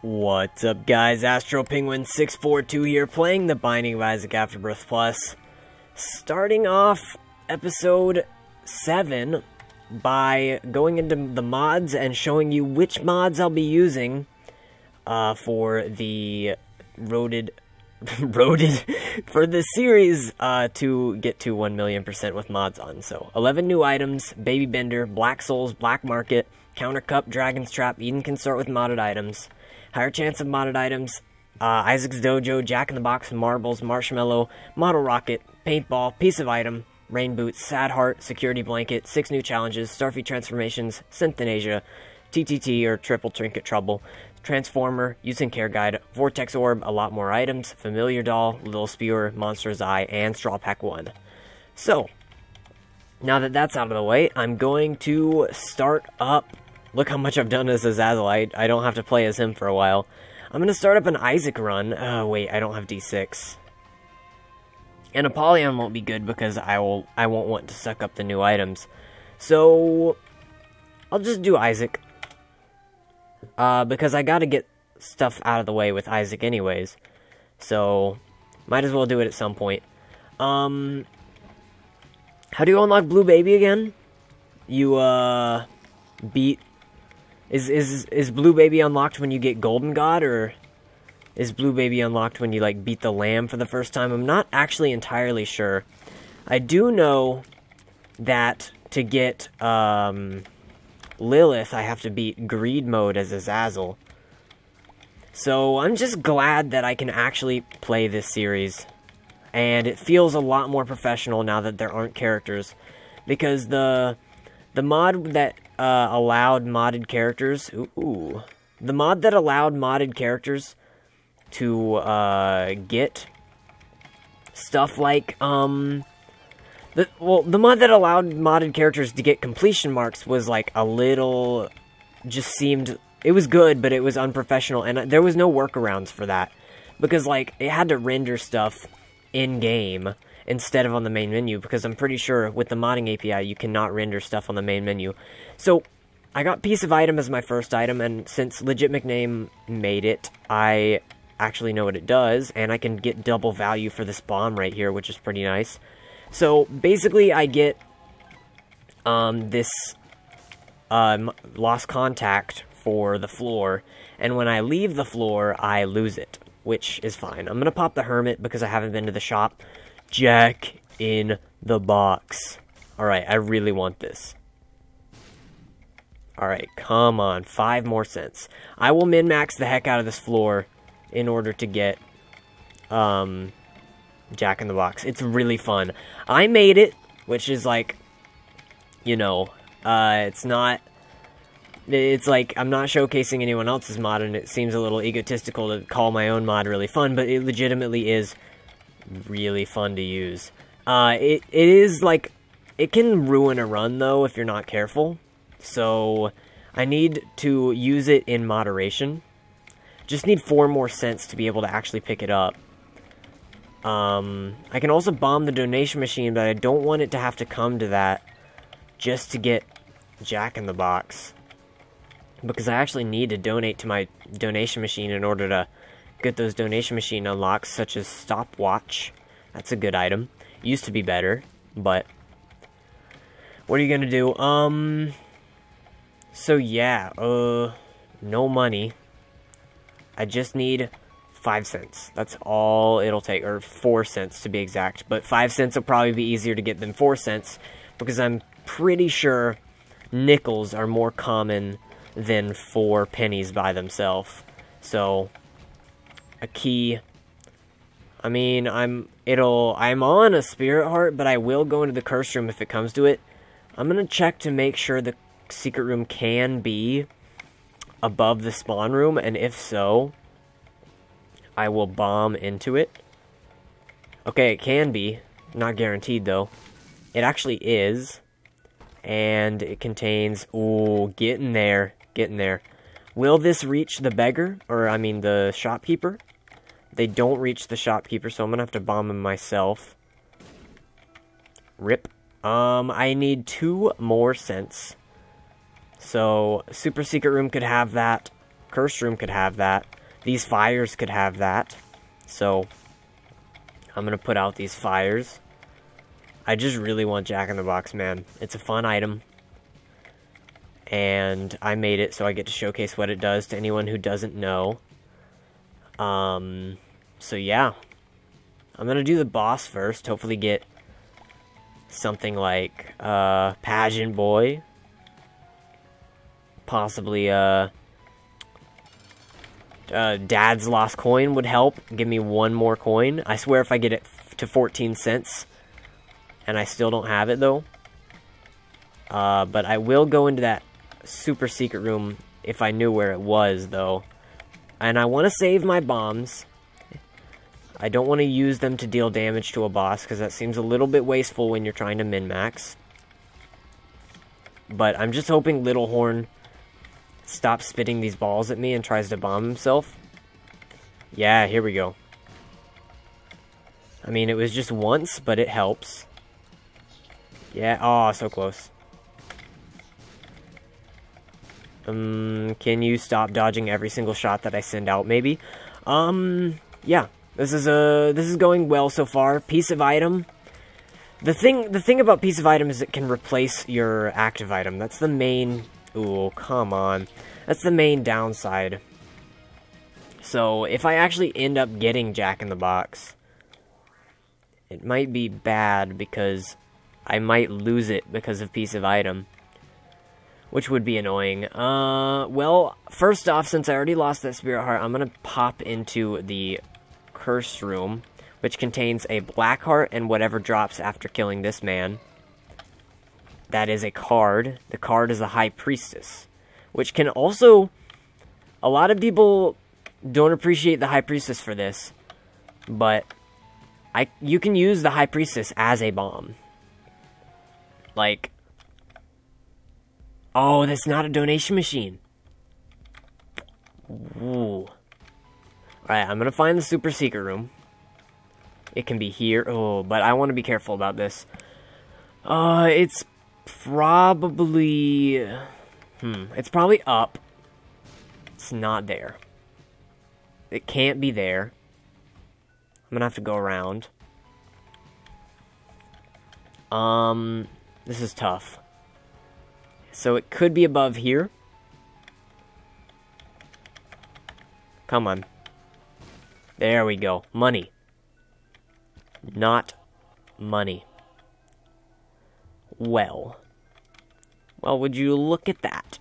What's up, guys? Astro Penguin 642 here, playing The Binding of Isaac Afterbirth Plus. Starting off episode 7 by going into the mods and showing you which mods I'll be using for the for the series to get to 1,000,000% with mods on. So 11 new items: Baby Bender, Black Souls, Black Market, Counter Cup, Dragon's Trap. Eden can start with modded items. Higher chance of modded items: Isaac's Dojo, Jack in the Box, Marbles, Marshmallow, Model Rocket, Paintball, Piece of Item, Rain Boots, Sad Heart, Security Blanket, 6 new challenges, Starfy Transformations, Synthenasia, TTT or Triple Trinket Trouble, Transformer, Using Care Guide, Vortex Orb, a lot more items, Familiar Doll, Little Spewer, Monster's Eye, and Straw Pack 1. So, now that that's out of the way, I'm going to start up. Look how much I've done as Azazel. I don't have to play as him for a while. I'm going to start up an Isaac run. Wait, I don't have D6. And Apollyon won't be good because I won't want to suck up the new items. So, I'll just do Isaac. Because I gotta get stuff out of the way with Isaac anyways. So, might as well do it at some point. How do you unlock Blue Baby again? You, beat... Is Blue Baby unlocked when you get Golden God, or is Blue Baby unlocked when you, like, beat the lamb for the first time? I'm not actually entirely sure. I do know that to get, Lilith, I have to beat Greed Mode as Azazel. So, I'm just glad that I can actually play this series. And it feels a lot more professional now that there aren't characters. Because the mod that allowed modded characters... the mod that allowed modded characters to get stuff like... the mod that allowed modded characters to get completion marks was, like, a little... just seemed... it was good, but it was unprofessional, and there was no workarounds for that. Because, like, it had to render stuff in-game instead of on the main menu, because I'm pretty sure with the modding API, you cannot render stuff on the main menu. So, I got Piece of Item as my first item, and since Legit McName made it, I actually know what it does, and I can get double value for this bomb right here, which is pretty nice. So, basically, I get, this, lost contact for the floor, and when I leave the floor, I lose it, which is fine. I'm gonna pop the Hermit because I haven't been to the shop. Jack in the Box. Alright, I really want this. Alright, come on, 5 more cents. I will min-max the heck out of this floor in order to get, Jack in the Box. It's really fun. I made it, which is like, you know, it's not... it's like, I'm not showcasing anyone else's mod, and it seems a little egotistical to call my own mod really fun, but it legitimately is really fun to use. It is, like, it can ruin a run, though, if you're not careful. So, I need to use it in moderation. Just need 4 more cents to be able to actually pick it up. I can also bomb the donation machine, but I don't want it to have to come to that just to get Jack in the Box. Because I actually need to donate to my donation machine in order to get those donation machine unlocks, such as Stopwatch. That's a good item. Used to be better, but what are you gonna do? So yeah, no money. I just need 5 cents. That's all it'll take, or 4 cents to be exact. But 5 cents will probably be easier to get than 4 cents, because I'm pretty sure nickels are more common than 4 pennies by themselves. So, a key. I mean, I'm on a Spirit Heart, but I will go into the Curse Room if it comes to it. I'm gonna check to make sure the Secret Room can be above the Spawn Room, and if so, I will bomb into it. Okay, it can be. Not guaranteed, though. It actually is. And it contains... ooh, getting there. Getting there. Will this reach the beggar? Or, I mean, the shopkeeper? They don't reach the shopkeeper, so I'm gonna have to bomb him myself. Rip. I need 2 more cents. So, Super Secret Room could have that. Cursed Room could have that. These fires could have that. So, I'm going to put out these fires. I just really want Jack-in-the-Box, man. It's a fun item. And I made it so I get to showcase what it does to anyone who doesn't know. So yeah. I'm gonna do the boss first. Hopefully get something like, Pageant Boy. Possibly, Dad's Lost Coin would help. Give me one more coin. I swear if I get it to 14 cents, and I still don't have it, though. But I will go into that super secret room if I knew where it was, though. And I want to save my bombs. I don't want to use them to deal damage to a boss, because that seems a little bit wasteful when you're trying to min-max. But I'm just hoping Little Horn stops spitting these balls at me and tries to bomb himself. Yeah, here we go. I mean, it was just once, but it helps. Yeah, oh, so close. Can you stop dodging every single shot that I send out, maybe? Yeah. This is going well so far. Piece of item. The thing about piece of item is it can replace your active item. That's the main... Ooh, come on. That's the main downside. So, if I actually end up getting Jack-in-the-Box, it might be bad because I might lose it because of piece of item. Which would be annoying. Well, first off, since I already lost that Spirit Heart, I'm gonna pop into the Cursed Room, which contains a Black Heart and whatever drops after killing this man. That is a card. The card is a High Priestess, which can also... A lot of people don't appreciate the High Priestess for this, but you can use the High Priestess as a bomb. Like... Oh, that's not a donation machine. Ooh. Alright, I'm gonna find the super secret room. It can be here. Oh, but I want to be careful about this. It's probably... It's probably up. It's not there. It can't be there. I'm gonna have to go around. This is tough. So it could be above here. Come on. There we go. Money. Not money. Well, would you look at that?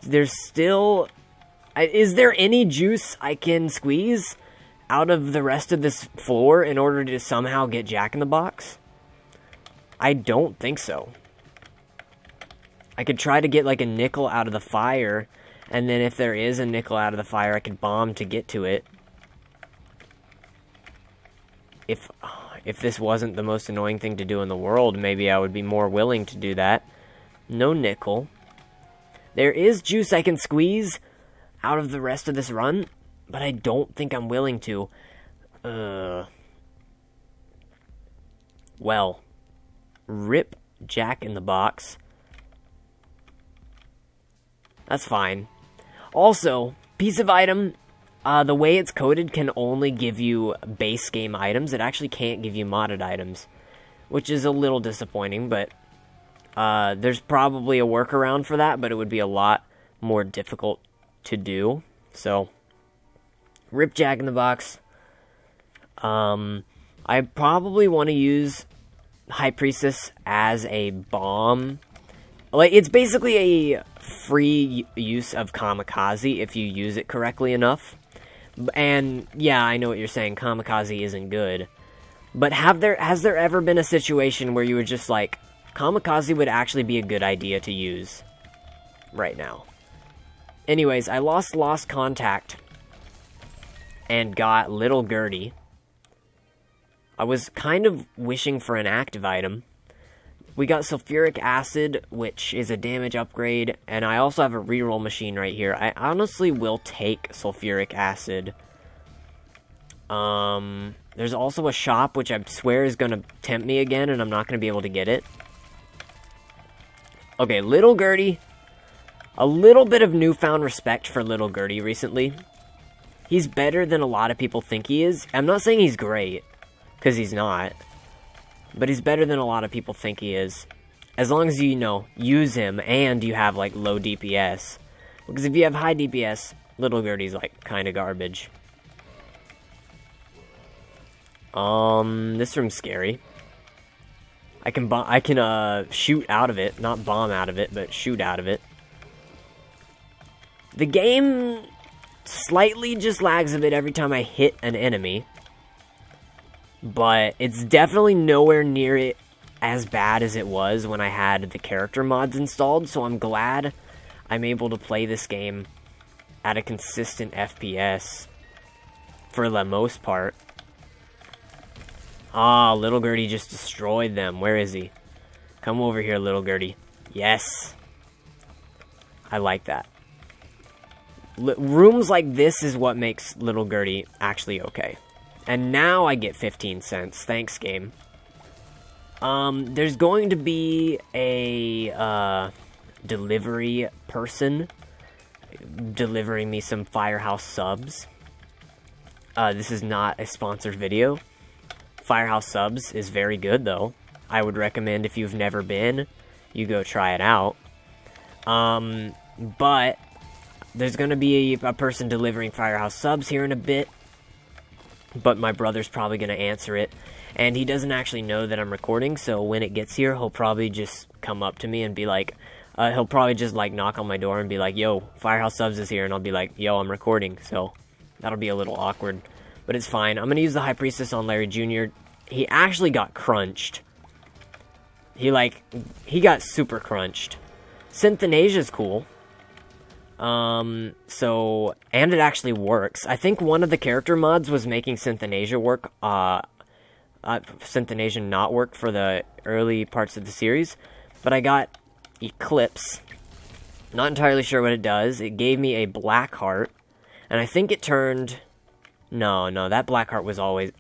There's still... Is there any juice I can squeeze out of the rest of this floor in order to somehow get Jack-in-the-Box? I don't think so. I could try to get like a nickel out of the fire, and then if there is a nickel out of the fire, I could bomb to get to it. If this wasn't the most annoying thing to do in the world, maybe I would be more willing to do that. No nickel. There is juice I can squeeze out of the rest of this run, but I don't think I'm willing to. Well... Rip Jack-in-the-Box. That's fine. Also, piece of item, the way it's coded can only give you base game items. It actually can't give you modded items, which is a little disappointing, but there's probably a workaround for that, but it would be a lot more difficult to do. So, rip Jack-in-the-Box. I probably want to use High Priestess as a bomb. Like, it's basically a free use of Kamikaze if you use it correctly enough. And, yeah, I know what you're saying, Kamikaze isn't good. But has there ever been a situation where you were just like, Kamikaze would actually be a good idea to use right now? Anyways, I lost Contact and got Little Gertie. I was kind of wishing for an active item. We got Sulfuric Acid, which is a damage upgrade, and I also have a reroll machine right here. I honestly will take Sulfuric Acid. There's also a shop, which I swear is going to tempt me again, and I'm not going to be able to get it. Okay, Little Gertie. a little bit of newfound respect for Little Gertie recently. He's better than a lot of people think he is. I'm not saying he's great, because he's not. But he's better than a lot of people think he is. As long as you, use him and you have, like, low DPS. Because if you have high DPS, Little Gertie's, like, kind of garbage. This room's scary. I can shoot out of it. Not bomb out of it, but shoot out of it. The game slightly just lags a bit every time I hit an enemy. But it's definitely nowhere near it as bad as it was when I had the character mods installed. So I'm glad I'm able to play this game at a consistent FPS for the most part. Ah, Little Gertie just destroyed them. Where is he? Come over here, Little Gertie. Yes. I like that. Rooms like this is what makes Little Gertie actually okay. And now I get 15 cents. Thanks, game. There's going to be a delivery person delivering me some Firehouse subs. This is not a sponsored video. Firehouse subs is very good, though. I would recommend, if you've never been, you go try it out. But there's going to be a person delivering Firehouse subs here in a bit. But my brother's probably going to answer it. And he doesn't actually know that I'm recording, so when it gets here, he'll probably just come up to me and be like... he'll probably just, like, knock on my door and be like, yo, Firehouse subs is here, and I'll be like, yo, I'm recording, so that'll be a little awkward. But it's fine. I'm going to use the High Priestess on Larry Jr. He actually got crunched. He got super crunched. Synthenasia's cool. And it actually works. I think one of the character mods was making Synthenasia work, Synthenasia not work for the early parts of the series. But I got Eclipse. Not entirely sure what it does. It gave me a black heart. And I think it turned... No, that black heart was always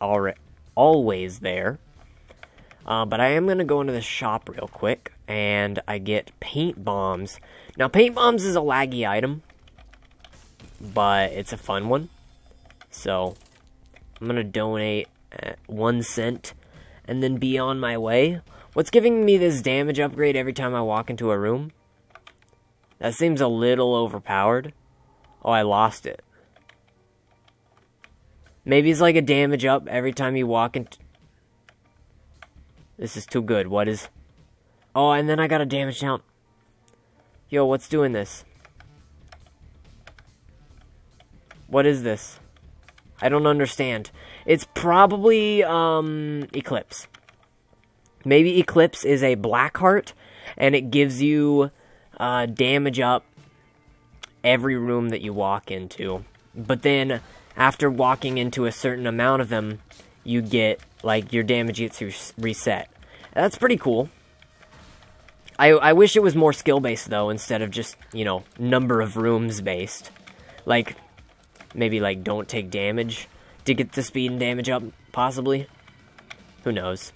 there. But I am going to go into the shop real quick, and I get paint bombs. Now, paint bombs is a laggy item, but it's a fun one. So, I'm going to donate 1 cent, and then be on my way. What's giving me this damage upgrade every time I walk into a room? That seems a little overpowered. Oh, I lost it. Maybe it's like a damage up every time you walk into... This is too good. What is... Oh, and then I got a damage down. Yo, what's doing this? What is this? I don't understand. It's probably, Eclipse. Maybe Eclipse is a black heart, and it gives you, damage up every room that you walk into. But then... After walking into a certain amount of them, you get, like, your damage gets reset. That's pretty cool. I wish it was more skill-based, though, instead of just, number of rooms-based. Like, maybe, like, don't take damage to get the speed and damage up, possibly. Who knows?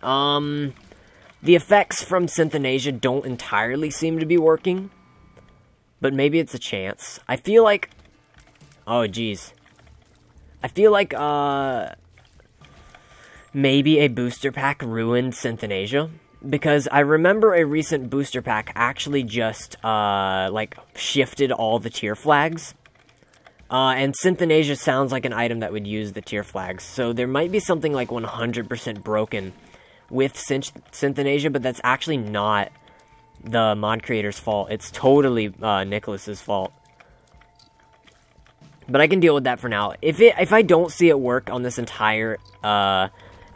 The effects from Synthenasia don't entirely seem to be working. But maybe it's a chance. I feel like... Oh, jeez. I feel like, maybe a booster pack ruined Synthenasia. Because I remember a recent booster pack actually just, shifted all the tier flags. And Synthenasia sounds like an item that would use the tier flags. So there might be something like 100% broken with Synthenasia, but that's actually not... the mod creator's fault. It's totally Nicholas's fault. But I can deal with that for now. If I don't see it work on this entire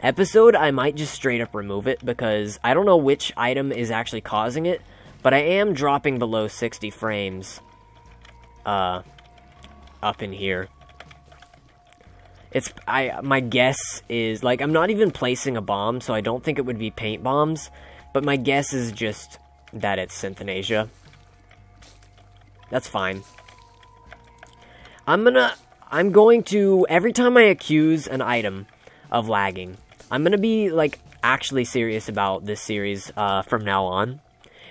episode, I might just straight up remove it, because I don't know which item is actually causing it, but I am dropping below 60 frames up in here. My guess is, like, I'm not even placing a bomb, so I don't think it would be paint bombs, but my guess is just that it's Synthenasia. That's fine. I'm going to, every time I accuse an item of lagging, I'm gonna be, like, actually serious about this series, from now on.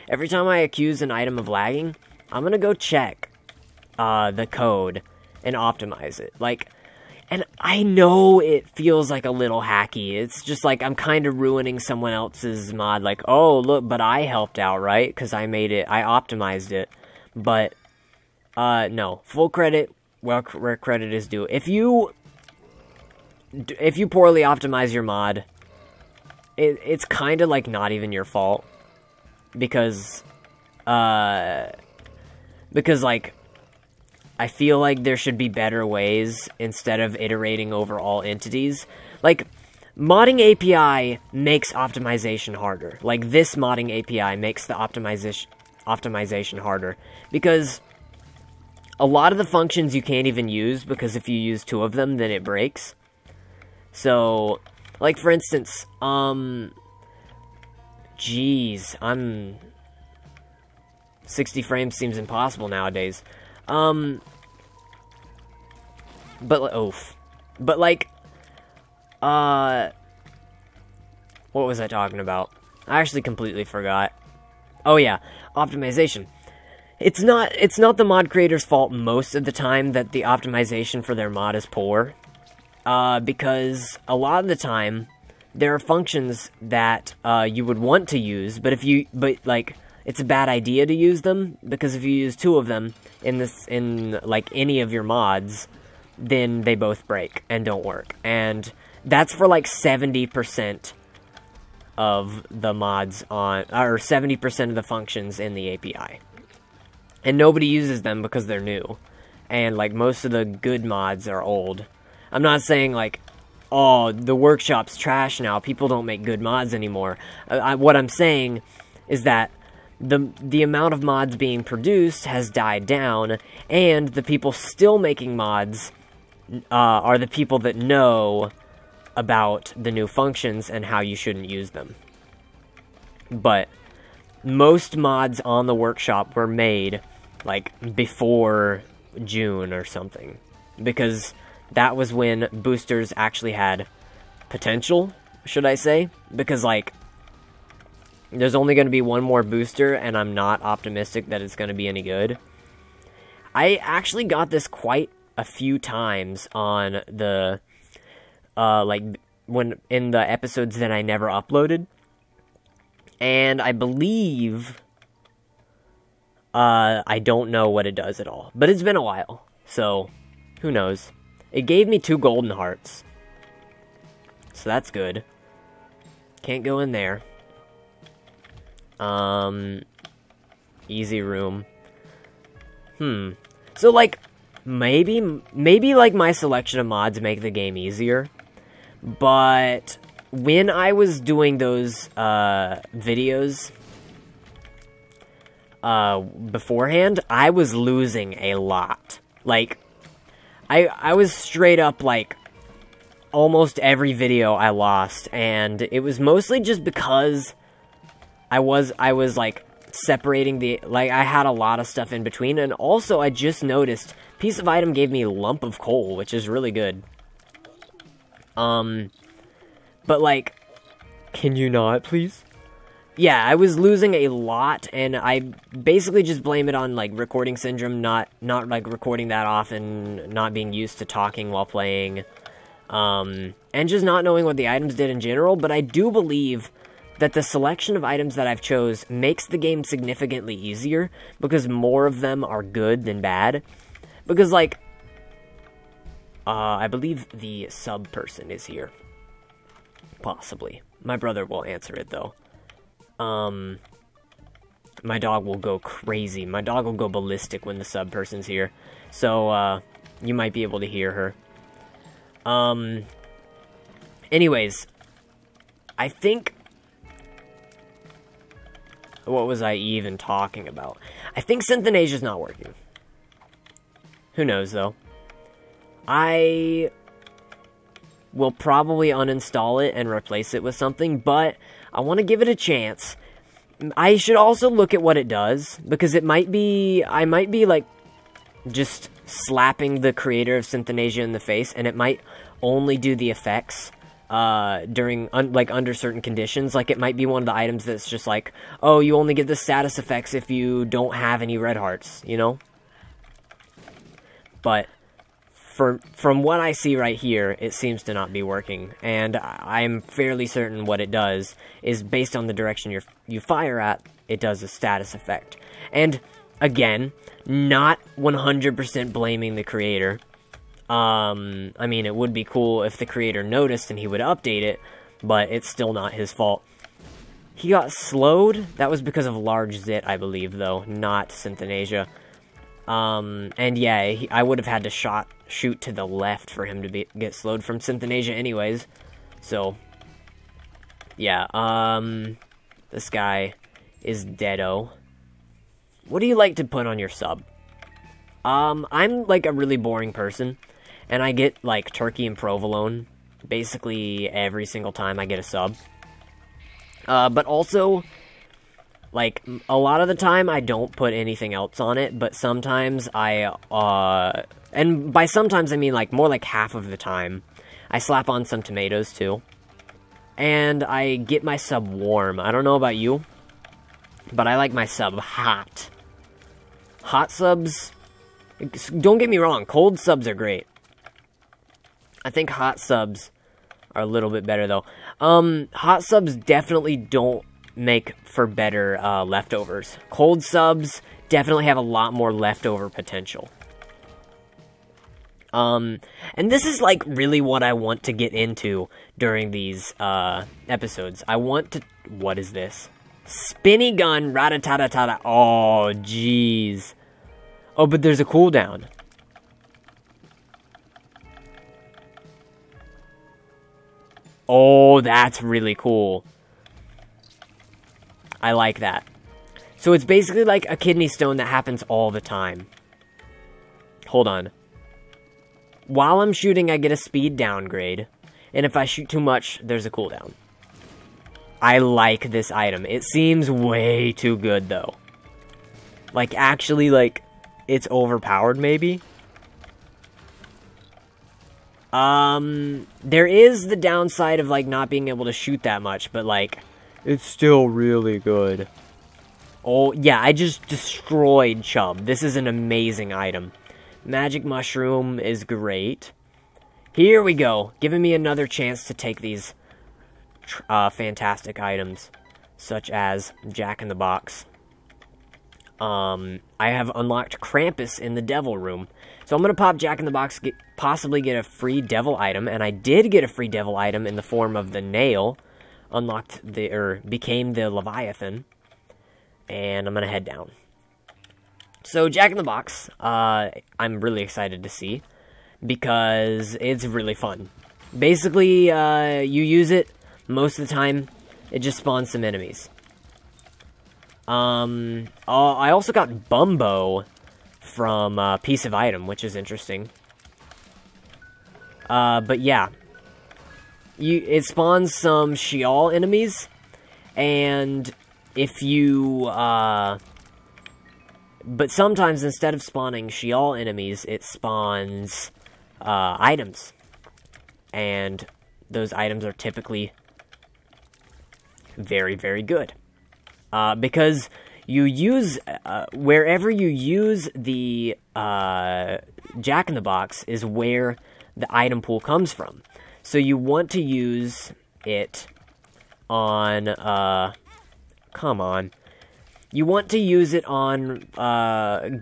every time I accuse an item of lagging, I'm gonna go check the code and optimize it. Like, and I know it feels like a little hacky. It's just like I'm kind of ruining someone else's mod. Like, oh, look, but I helped out, right? Because I optimized it. But, no. Full credit where credit is due. If you poorly optimize your mod, it's kind of like not even your fault. Because, like, I feel like there should be better ways instead of iterating over all entities. Like, modding API makes optimization harder. Like, this modding API makes the optimization harder. Because a lot of the functions you can't even use, because if you use 2 of them, then it breaks. So, like, for instance, jeez, 60 frames seems impossible nowadays. But, like, what was I talking about? I actually completely forgot. Oh yeah, optimization. It's not the mod creator's fault most of the time that the optimization for their mod is poor. Because a lot of the time, there are functions that, you would want to use, but it's a bad idea to use them, because if you use 2 of them in like, any of your mods, then they both break and don't work. And that's for, like, 70% of the mods or 70% of the functions in the API. And nobody uses them because they're new. And, like, most of the good mods are old. I'm not saying, like, oh, the workshop's trash now, people don't make good mods anymore. What I'm saying is that the amount of mods being produced has died down, and the people still making mods are the people that know about the new functions and how you shouldn't use them. But most mods on the workshop were made, like, before June or something, because that was when boosters actually had potential, should I say, because, like, there's only going to be one more booster, and I'm not optimistic that it's going to be any good. I actually got this quite a few times on the, like, in the episodes that I never uploaded. And I believe, I don't know what it does at all. But it's been a while, so who knows. It gave me 2 golden hearts. So that's good. Can't go in there. Easy room. So, like, maybe, like, my selection of mods make the game easier. But when I was doing those, videos, beforehand, I was losing a lot. Like, I was straight up, like, almost every video I lost, and it was mostly just because I was, like, separating like, I had a lot of stuff in between, and also I just noticed, piece of item gave me lump of coal, which is really good. But, like, can you not, please? Yeah, I was losing a lot, and I basically just blame it on, like, recording syndrome, not like, recording that often, not being used to talking while playing, and just not knowing what the items did in general, but I do believe that the selection of items that I've chose makes the game significantly easier, because more of them are good than bad. Because, like, I believe the sub person is here. Possibly. My brother will answer it, though. My dog will go crazy. My dog will go ballistic when the sub person's here. So, you might be able to hear her. Anyways, I think... What was I even talking about? I think Synthenasia's not working. Who knows, though. I will probably uninstall it and replace it with something, but I want to give it a chance. I should also look at what it does, because it might be... I might be, like, just slapping the creator of Synthenasia in the face, and it might only do the effects during, like, under certain conditions. Like, it might be one of the items that's just like, oh, you only get the status effects if you don't have any red hearts, you know? But from what I see right here, it seems to not be working, and I'm fairly certain what it does is based on the direction you fire at, it does a status effect. And, again, not 100% blaming the creator. I mean, it would be cool if the creator noticed and he would update it, but it's still not his fault. He got slowed. That was because of large zit, I believe, though, not Synthenasia. And yeah, I would have had to shoot to the left for him to get slowed from Synthenasia anyways. So, yeah, this guy is deado. What do you like to put on your sub? I'm, like, a really boring person, and I get, like, turkey and provolone basically every single time I get a sub. But also, like, a lot of the time, I don't put anything else on it, but sometimes and by sometimes, I mean, like, more like half of the time, I slap on some tomatoes, too. And I get my sub warm. I don't know about you, but I like my sub hot. Hot subs, don't get me wrong, cold subs are great. I think hot subs are a little bit better, though. Hot subs definitely don't make for better leftovers. Cold subs definitely have a lot more leftover potential. And this is, like, really what I want to get into during these episodes. I want to... What is this? Spinny gun, ratatatata. Oh, jeez. Oh, but there's a cooldown. Oh, that's really cool. I like that. So it's basically like a kidney stone that happens all the time. Hold on. While I'm shooting, I get a speed downgrade. And if I shoot too much, there's a cooldown. I like this item. It seems way too good, though. Like, actually, like, it's overpowered, maybe? There is the downside of, like, not being able to shoot that much, but, like, it's still really good. Oh, yeah, I just destroyed Chub. This is an amazing item. Magic Mushroom is great. Here we go, giving me another chance to take these fantastic items, such as Jack-in-the-Box. I have unlocked Krampus in the Devil Room. So I'm going to pop Jack-in-the-Box, possibly get a free Devil item, and I did get a free Devil item in the form of the Nail. Became the Leviathan. And I'm going to head down. So, Jack-in-the-Box, I'm really excited to see, because it's really fun. Basically, you use it, most of the time, it just spawns some enemies. I also got Bumbo from Piece of Item, which is interesting. But yeah. It spawns some Sheol enemies, and if you, but sometimes instead of spawning Sheol enemies, it spawns, items. And those items are typically very, very good. Because you use, wherever you use the, Jack-in-the-Box is where the item pool comes from. So you want to use it on, come on. You want to use it on,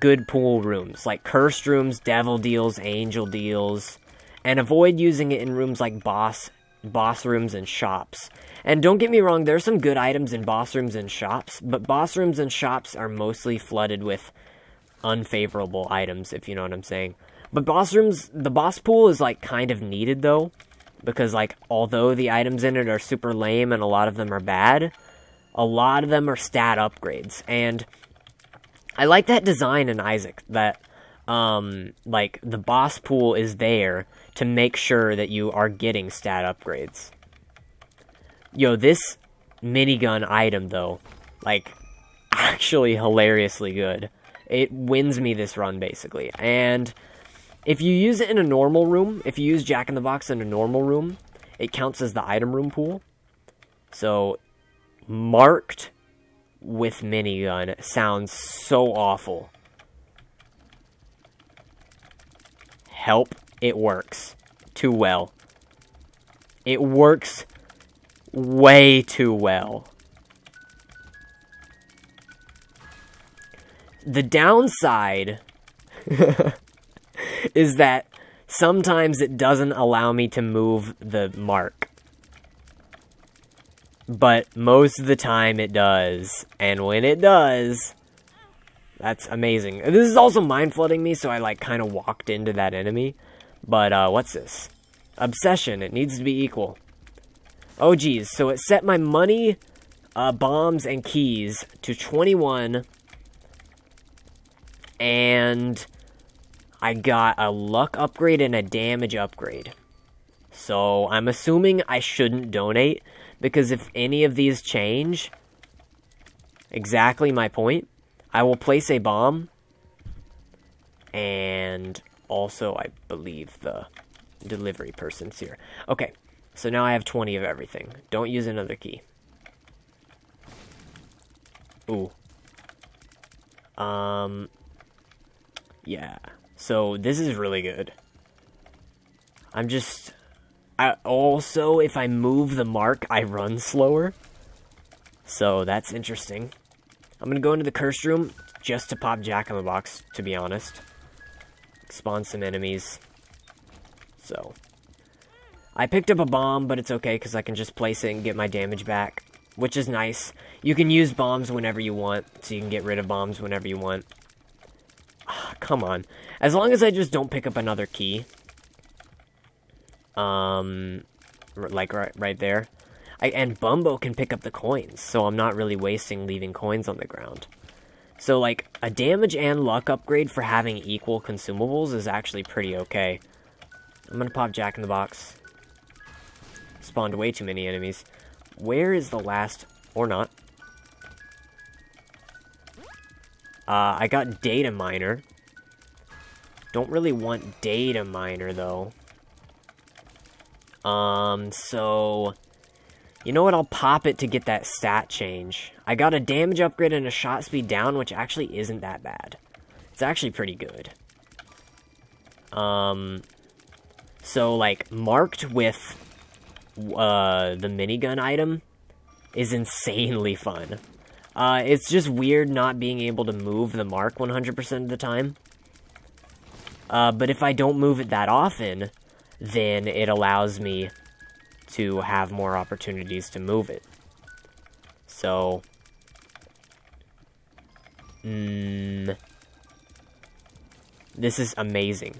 good pool rooms, like cursed rooms, devil deals, angel deals, and avoid using it in rooms like boss rooms and shops. And don't get me wrong, there are some good items in boss rooms and shops, but boss rooms and shops are mostly flooded with unfavorable items, if you know what I'm saying. But the boss pool is, like, kind of needed, though, because, like, although the items in it are super lame and a lot of them are bad, a lot of them are stat upgrades. And I like that design in Isaac, that, like, the boss pool is there to make sure that you are getting stat upgrades. Yo, this minigun item, though, like, actually hilariously good. It wins me this run, basically. And if you use it in a normal room, if you use Jack-in-the-Box in a normal room, it counts as the item room pool. So, marked with minigun sounds so awful. Help, it works too well. It works way too well. The downside is that sometimes it doesn't allow me to move the mark. But most of the time it does. And when it does, that's amazing. This is also mind flooding me, so I like kind of walked into that enemy. But what's this? Obsession. It needs to be equal. Oh geez, so it set my money, bombs, and keys to 21. And I got a luck upgrade and a damage upgrade. So I'm assuming I shouldn't donate, because if any of these change, exactly my point, I will place a bomb, and also I believe the delivery person's here. Okay, so now I have 20 of everything. Don't use another key. Ooh. Yeah, so this is really good. Also, if I move the mark, I run slower. So that's interesting. I'm gonna go into the cursed room just to pop Jack-in-the-Box, to be honest. Spawn some enemies. So, I picked up a bomb, but it's okay because I can just place it and get my damage back, which is nice. You can use bombs whenever you want, so you can get rid of bombs whenever you want. Come on. As long as I just don't pick up another key. Like right there. And Bumbo can pick up the coins, so I'm not really wasting leaving coins on the ground. So, like, a damage and luck upgrade for having equal consumables is actually pretty okay. I'm gonna pop Jack-in-the-Box. Spawned way too many enemies. Where is the last... or not. I got Data Miner. Don't really want Data Miner, though. So... you know what? I'll pop it to get that stat change. I got a damage upgrade and a shot speed down, which actually isn't that bad. It's actually pretty good. So, like, marked with, the minigun item is insanely fun. It's just weird not being able to move the mark 100% of the time. But if I don't move it that often, then it allows me to have more opportunities to move it. So, this is amazing.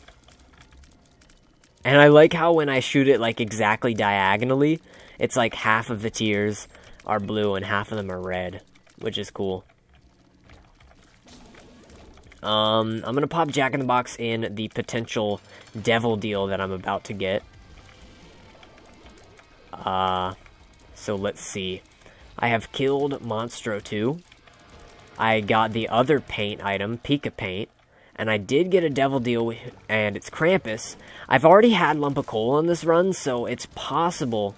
And I like how when I shoot it, like, exactly diagonally, it's like half of the tiers are blue and half of them are red, which is cool. I'm gonna pop Jack-in-the-Box in the potential devil deal that I'm about to get. So let's see. I have killed Monstro 2. I got the other paint item, Pika Paint. And I did get a devil deal, and it's Krampus. I've already had Lump of Coal on this run, so it's possible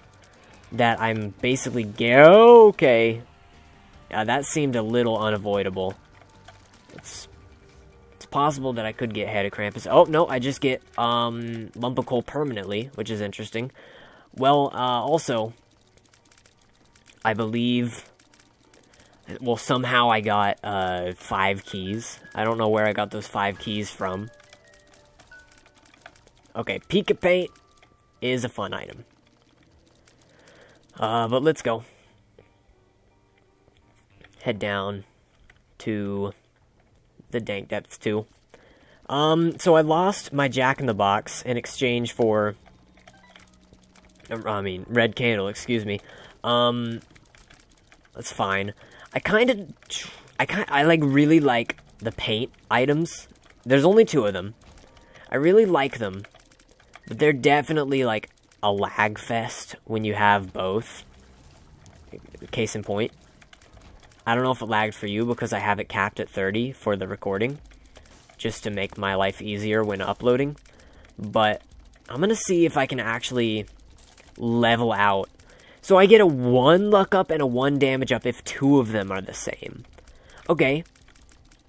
that I'm basically... okay. That seemed a little unavoidable. It's possible that I could get ahead of Krampus. Oh, no, I just get Lump of Coal permanently, which is interesting. Well, also, I believe... well, somehow I got 5 keys. I don't know where I got those 5 keys from. Okay, Pika Paint is a fun item. But let's go. Head down to the Dank Depths 2. So I lost my Jack-in-the-Box in exchange for... Red Candle, excuse me. That's fine. I really like the paint items. There's only 2 of them. I really like them, but they're definitely like a lag fest when you have both. Case in point. I don't know if it lagged for you because I have it capped at 30 for the recording, just to make my life easier when uploading. But I'm gonna see if I can actually level out. So I get a 1 luck up and a 1 damage up if 2 of them are the same. Okay.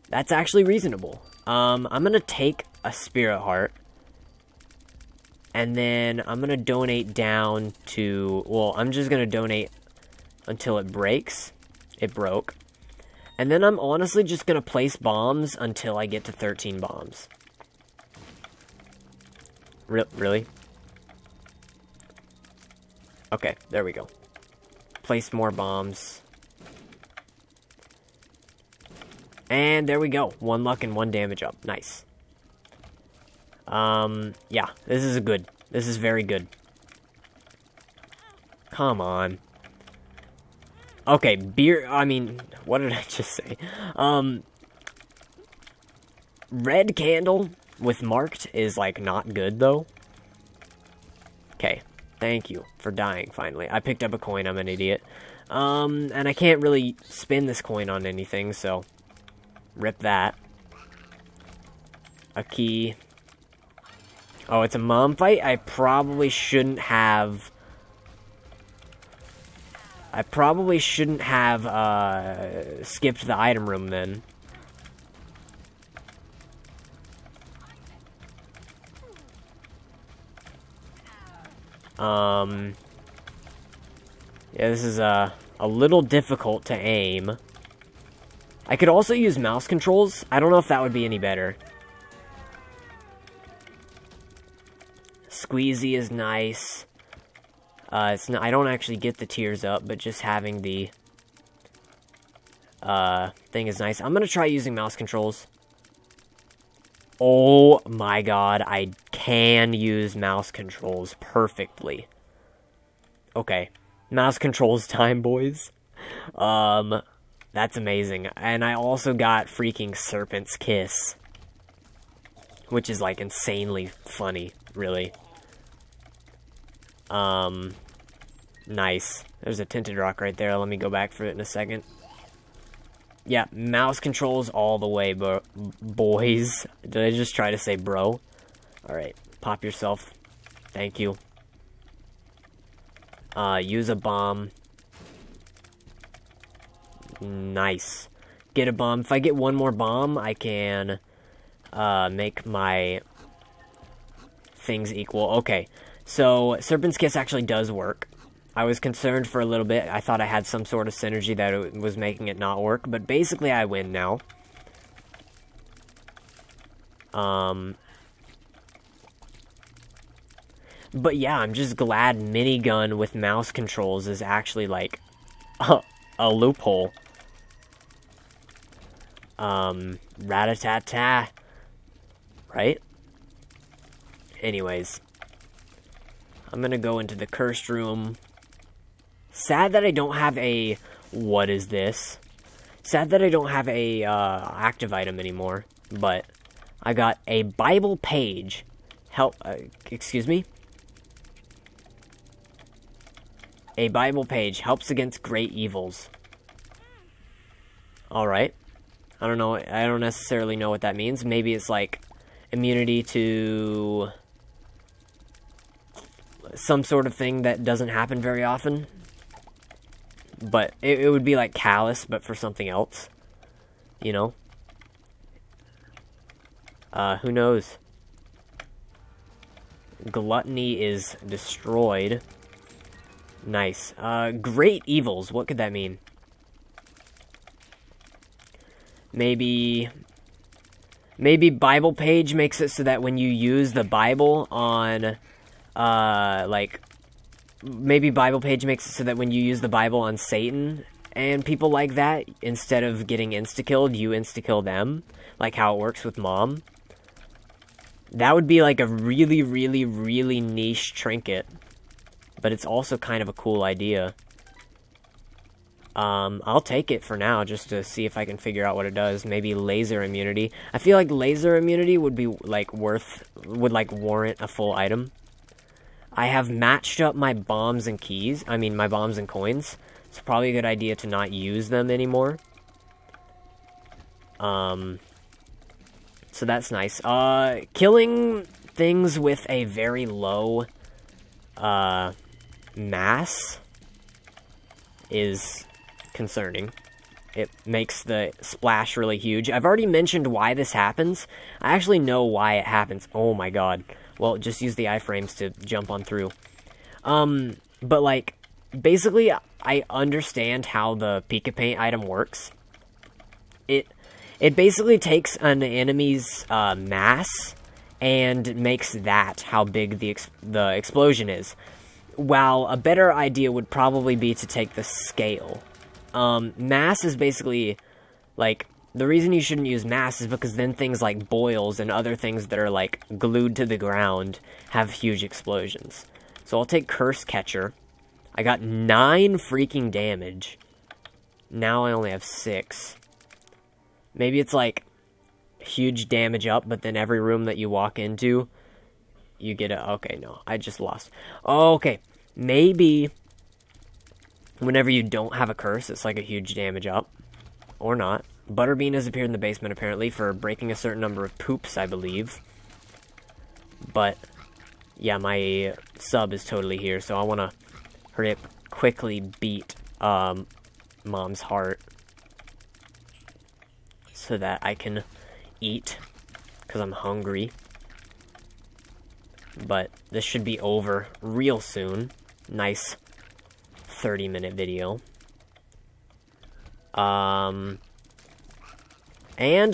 That's actually reasonable. I'm gonna take a Spirit Heart. And then I'm gonna donate down to... Well, I'm just gonna donate until it breaks. It broke. And then I'm honestly just gonna place bombs until I get to 13 bombs. Really? Okay, there we go. Place more bombs. And there we go. 1 luck and 1 damage up. Nice. Yeah, this is good. This is very good. Come on. Okay, what did I just say? Red candle with marked is, like, not good, though. Okay, thank you for dying, finally. I picked up a coin, I'm an idiot. And I can't really spin this coin on anything, so... Rip that. A key. Oh, it's a mom fight? I probably shouldn't have... skipped the item room, then. Yeah, this is, a little difficult to aim. I could also use mouse controls. I don't know if that would be any better. Squeezy is nice. It's not, I don't actually get the tears up, but just having the thing is nice. I'm gonna try using mouse controls. Oh my god, I can use mouse controls perfectly. Okay, mouse controls time, boys. That's amazing. And I also got freaking Serpent's Kiss, which is like insanely funny, really. Nice. There's a tinted rock right there. Let me go back for it in a second. Yeah, mouse controls all the way, boys. Did I just try to say bro? Alright, pop yourself. Thank you. Use a bomb. Nice. Get a bomb. If I get one more bomb, I can, make my things equal. Okay, so Serpent's Kiss actually does work. I was concerned for a little bit. I thought I had some sort of synergy that it was making it not work, but basically I win now. But yeah, I'm just glad Minigun with mouse controls is actually, like, a loophole. Rat-a-tat-tat. Right? Anyways. I'm gonna go into the cursed room. Sad that I don't have a... What is this? Sad that I don't have a, active item anymore. But I got a Bible page. Excuse me? A Bible page helps against great evils. Alright. I don't know. I don't necessarily know what that means. Maybe it's like immunity to some sort of thing that doesn't happen very often. But it would be like callous, but for something else. You know? Who knows? Gluttony is destroyed. Nice. Great evils. What could that mean? Maybe Bible page makes it so that when you use the Bible on, maybe Bible page makes it so that when you use the Bible on Satan and people like that, instead of getting insta-killed, you insta-kill them, like how it works with Mom. That would be like a really, really, really niche trinket, but it's also kind of a cool idea. I'll take it for now, just to see if I can figure out what it does. Maybe laser immunity. I feel like laser immunity would be, like, warrant a full item. I have matched up my bombs and keys. I mean, my bombs and coins. It's probably a good idea to not use them anymore. So that's nice. Killing things with a very low, mass is concerning. It makes the splash really huge. I've already mentioned why this happens. I actually know why it happens. Oh my god. Well, just use the iframes to jump on through. But like, basically, I understand how the Pika Paint item works. It basically takes an enemy's mass and makes that how big the explosion is. While a better idea would probably be to take the scale. Mass is basically, like, the reason you shouldn't use mass is because then things like boils and other things that are, like, glued to the ground have huge explosions. So I'll take Curse Catcher. I got 9 freaking damage. Now I only have 6. Maybe it's, like, huge damage up, but then every room that you walk into, you get a... Okay, no, I just lost. Okay, maybe... Whenever you don't have a curse, it's like a huge damage up. Or not. Butterbean has appeared in the basement, apparently, for breaking a certain number of poops, I believe. But, yeah, my sub is totally here, so I want to hurry up, quickly beat Mom's heart. So that I can eat, because I'm hungry. But this should be over real soon. Nice 30-minute video. And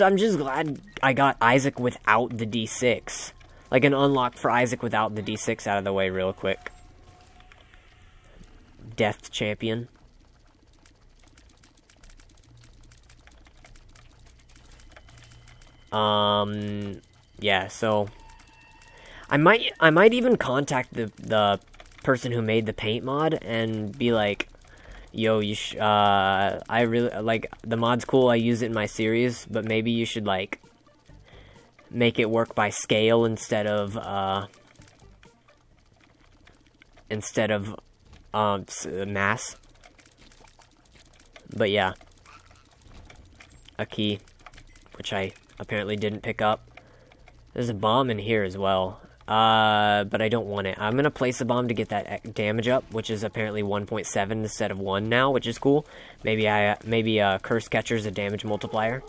I'm just glad I got Isaac without the D6. Like an unlock for Isaac without the D6 out of the way real quick. Death Champion. Yeah, so I might even contact the person who made the paint mod and be like, yo, I really like the mod's cool, I use it in my series, but maybe you should like make it work by scale instead of mass. But yeah, a key, which I apparently didn't pick up. There's a bomb in here as well. But I don't want it. I'm gonna place a bomb to get that damage up, which is apparently 1.7 instead of 1 now, which is cool. Maybe Curse Catcher's a damage multiplier.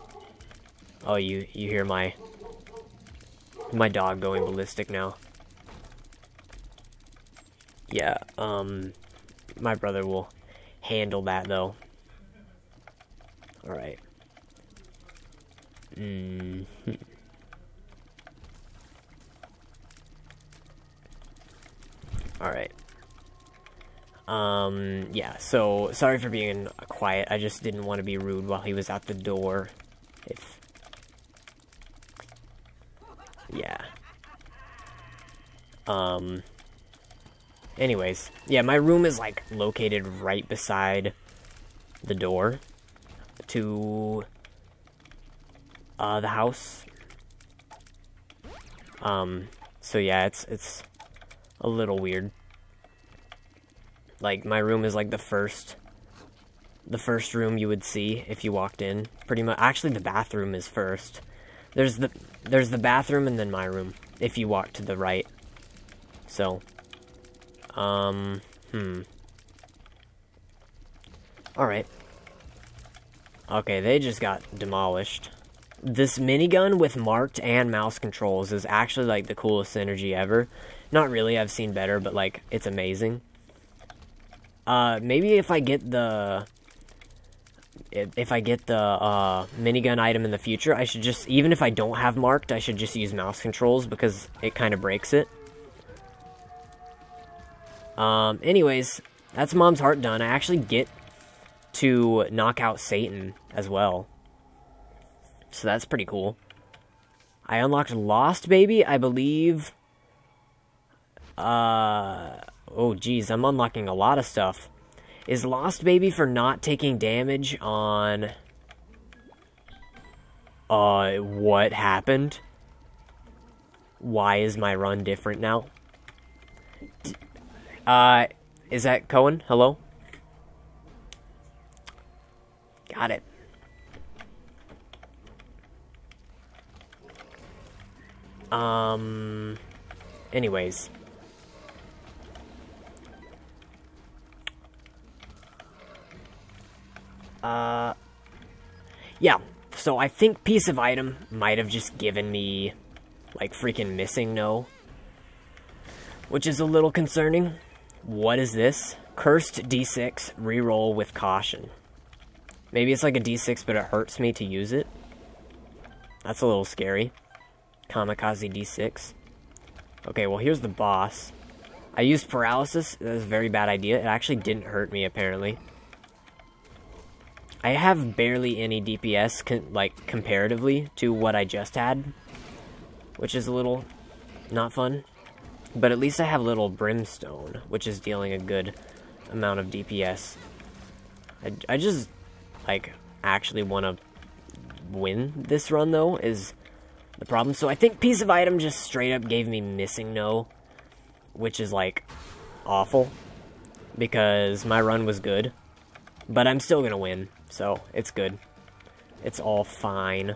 Oh, you hear my dog going ballistic now. Yeah, my brother will handle that though. Alright. Alright. Yeah, so, sorry for being quiet. I just didn't want to be rude while he was at the door. Yeah. Anyways. Yeah, my room is, like, located right beside the door to, the house. So yeah, it's a little weird. Like, my room is like the first room you would see if you walked in. Pretty much. Actually, the bathroom is first. There's the bathroom and then my room if you walk to the right. So, Alright. Okay, they just got demolished. This minigun with marked and mouse controls is actually, like, the coolest synergy ever. Not really, I've seen better, but, like, it's amazing. Maybe if I get the... If I get the, minigun item in the future, I should just... Even if I don't have marked, I should just use mouse controls, because it kind of breaks it. Anyways, that's Mom's heart done. I actually get to knock out Satan as well. So that's pretty cool. I unlocked Lost Baby, I believe. Oh geez, I'm unlocking a lot of stuff. Is Lost Baby for not taking damage on... what happened? Why is my run different now? Is that Cohen? Hello? Got it. Anyways. Yeah, so I think piece of item might have just given me, like, freaking missing no, which is a little concerning. What is this? Cursed D6, reroll with caution. Maybe it's like a D6, but it hurts me to use it. That's a little scary. Kamikaze D6. Okay, well, here's the boss. I used paralysis. That was a very bad idea. It actually didn't hurt me, apparently. I have barely any DPS, comparatively to what I just had, which is a little not fun. But at least I have little brimstone, which is dealing a good amount of DPS. I just, like, actually want to win this run, though, is the problem. So I think piece of item just straight up gave me missing no, which is, like, awful, because my run was good. But I'm still gonna win, so it's good. It's all fine.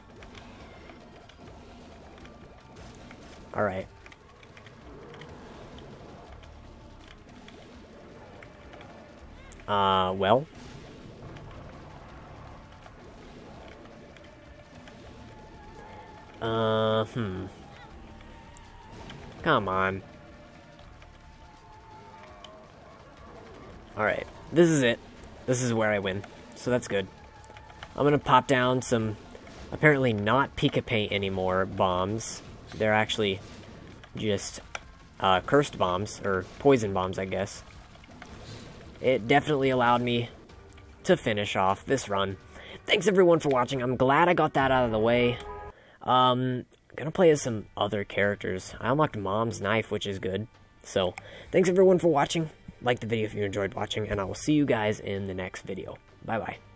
Alright. Well. Come on. Alright, this is it. This is where I win, so that's good. I'm gonna pop down some, apparently not Pika Paint anymore, bombs. They're actually just cursed bombs, or poison bombs, I guess. It definitely allowed me to finish off this run. Thanks everyone for watching. I'm glad I got that out of the way. I'm gonna play as some other characters. I unlocked Mom's Knife, which is good. So, thanks everyone for watching. Like the video if you enjoyed watching, and I will see you guys in the next video. Bye-bye.